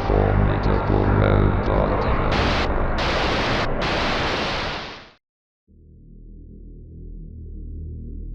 formidable robot.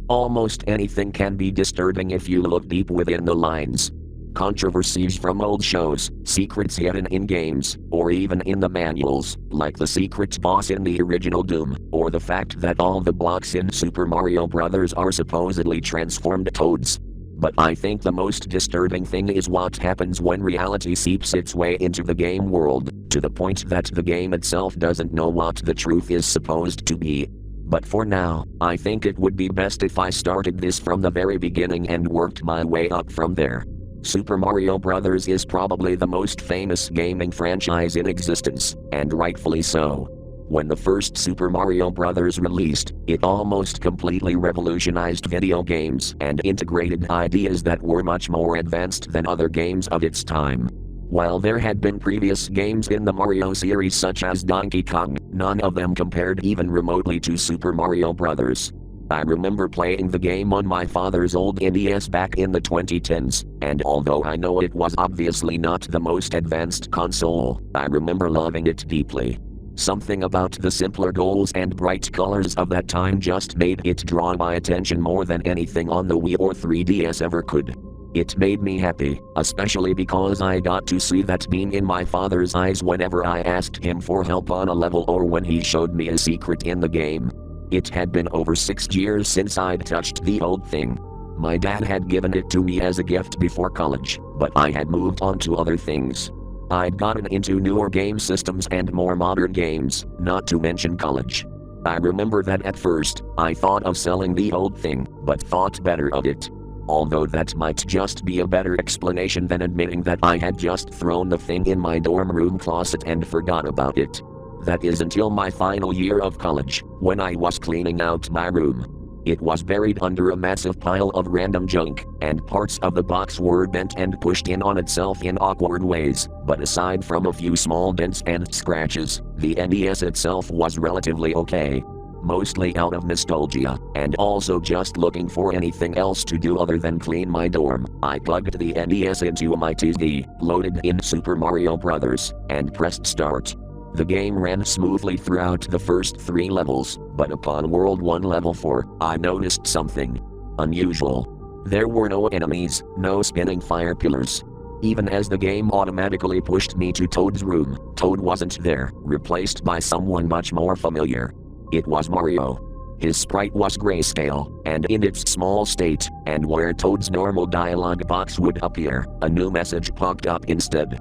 Almost anything can be disturbing if you look deep within the lines. Controversies from old shows, secrets hidden in games, or even in the manuals, like the secret boss in the original Doom, or the fact that all the blocks in Super Mario Bros. Are supposedly transformed toads. But I think the most disturbing thing is what happens when reality seeps its way into the game world, to the point that the game itself doesn't know what the truth is supposed to be. But for now, I think it would be best if I started this from the very beginning and worked my way up from there. Super Mario Bros. Is probably the most famous gaming franchise in existence, and rightfully so. When the first Super Mario Bros. Released, it almost completely revolutionized video games and integrated ideas that were much more advanced than other games of its time. While there had been previous games in the Mario series such as Donkey Kong, none of them compared even remotely to Super Mario Bros. I remember playing the game on my father's old NES back in the 2010s, and although I know it was obviously not the most advanced console, I remember loving it deeply. Something about the simpler goals and bright colors of that time just made it draw my attention more than anything on the Wii or 3DS ever could. It made me happy, especially because I got to see that beam in my father's eyes whenever I asked him for help on a level or when he showed me a secret in the game. It had been over 6 years since I'd touched the old thing. My dad had given it to me as a gift before college, but I had moved on to other things. I'd gotten into newer game systems and more modern games, not to mention college. I remember that at first, I thought of selling the old thing, but thought better of it. Although that might just be a better explanation than admitting that I had just thrown the thing in my dorm room closet and forgot about it. That is until my final year of college, when I was cleaning out my room. It was buried under a massive pile of random junk, and parts of the box were bent and pushed in on itself in awkward ways, but aside from a few small dents and scratches, the NES itself was relatively okay. Mostly out of nostalgia, and also just looking for anything else to do other than clean my dorm, I plugged the NES into my TV, loaded in Super Mario Bros., and pressed start. The game ran smoothly throughout the first 3 levels, but upon World 1 Level 4, I noticed something unusual. There were no enemies, no spinning fire pillars. Even as the game automatically pushed me to Toad's room, Toad wasn't there, replaced by someone much more familiar. It was Mario. His sprite was grayscale, and in its small state, and where Toad's normal dialogue box would appear, a new message popped up instead.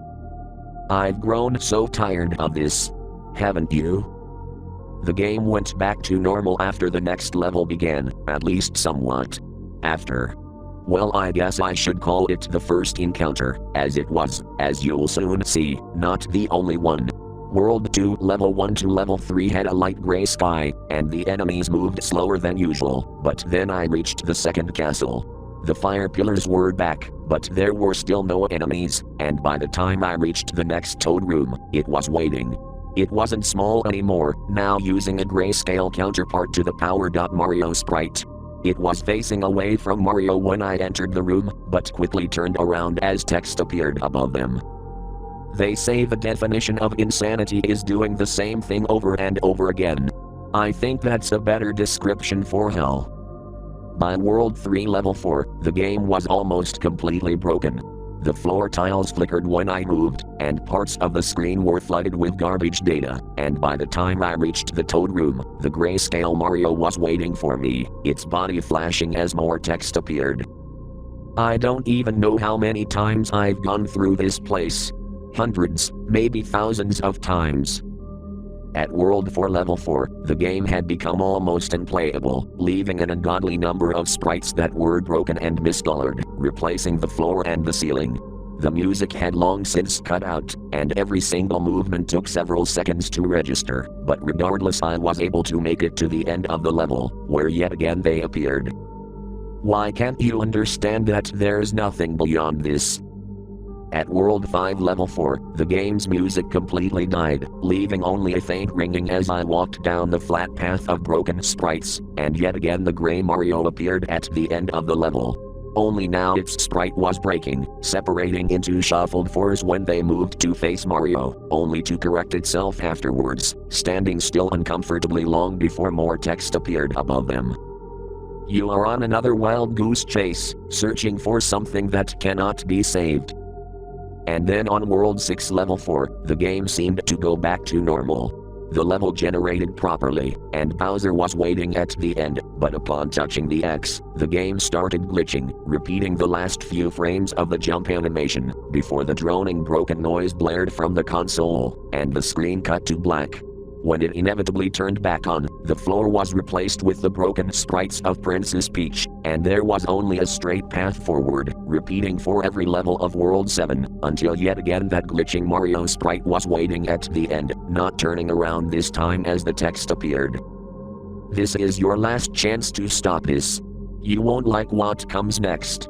I've grown so tired of this. Haven't you? The game went back to normal after the next level began, at least somewhat. After. Well, I guess I should call it the first encounter, as it was, as you'll soon see, not the only one. World 2 Level 1 to Level 3 had a light gray sky, and the enemies moved slower than usual, but then I reached the second castle. The fire pillars were back, but there were still no enemies, and by the time I reached the next Toad room, it was waiting. It wasn't small anymore, now using a grayscale counterpart to the Power.Mario sprite. It was facing away from Mario when I entered the room, but quickly turned around as text appeared above them. They say the definition of insanity is doing the same thing over and over again. I think that's a better description for hell. By World 3 Level 4, the game was almost completely broken. The floor tiles flickered when I moved, and parts of the screen were flooded with garbage data, and by the time I reached the Toad room, the grayscale Mario was waiting for me, its body flashing as more text appeared. I don't even know how many times I've gone through this place. Hundreds, maybe thousands of times. At World 4 Level 4, the game had become almost unplayable, leaving an ungodly number of sprites that were broken and miscolored, replacing the floor and the ceiling. The music had long since cut out, and every single movement took several seconds to register, but regardless I was able to make it to the end of the level, where yet again they appeared. Why can't you understand that there's nothing beyond this? At World 5 Level 4, the game's music completely died, leaving only a faint ringing as I walked down the flat path of broken sprites, and yet again the gray Mario appeared at the end of the level. only now its sprite was breaking, separating into shuffled fours when they moved to face Mario, only to correct itself afterwards, standing still uncomfortably long before more text appeared above them. You are on another wild goose chase, searching for something that cannot be saved. And then on World 6 Level 4, the game seemed to go back to normal. The level generated properly, and Bowser was waiting at the end, but upon touching the X, the game started glitching, repeating the last few frames of the jump animation, before the droning broken noise blared from the console, and the screen cut to black. When it inevitably turned back on, the floor was replaced with the broken sprites of Princess Peach, and there was only a straight path forward, repeating for every level of World 7, until yet again that glitching Mario sprite was waiting at the end, not turning around this time as the text appeared. This is your last chance to stop this. You won't like what comes next.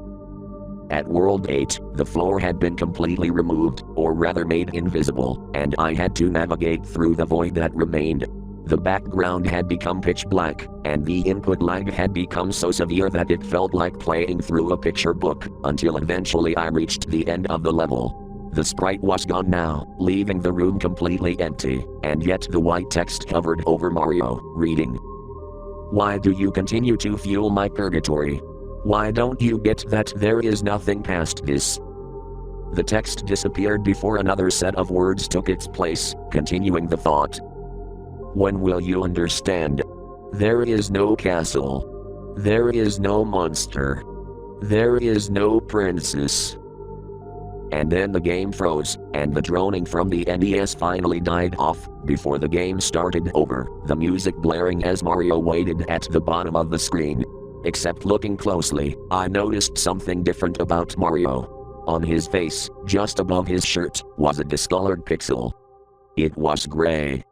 At World 8, the floor had been completely removed, or rather made invisible, and I had to navigate through the void that remained. The background had become pitch black, and the input lag had become so severe that it felt like playing through a picture book, until eventually I reached the end of the level. The sprite was gone now, leaving the room completely empty, and yet the white text hovered over Mario, reading, "Why do you continue to fuel my purgatory? Why don't you get that there is nothing past this?" The text disappeared before another set of words took its place, continuing the thought. "When will you understand? There is no castle. There is no monster. There is no princess." And then the game froze, and the droning from the NES finally died off, before the game started over, the music blaring as Mario waited at the bottom of the screen. Except looking closely, I noticed something different about Mario. On his face, just above his shirt, was a discolored pixel. It was gray.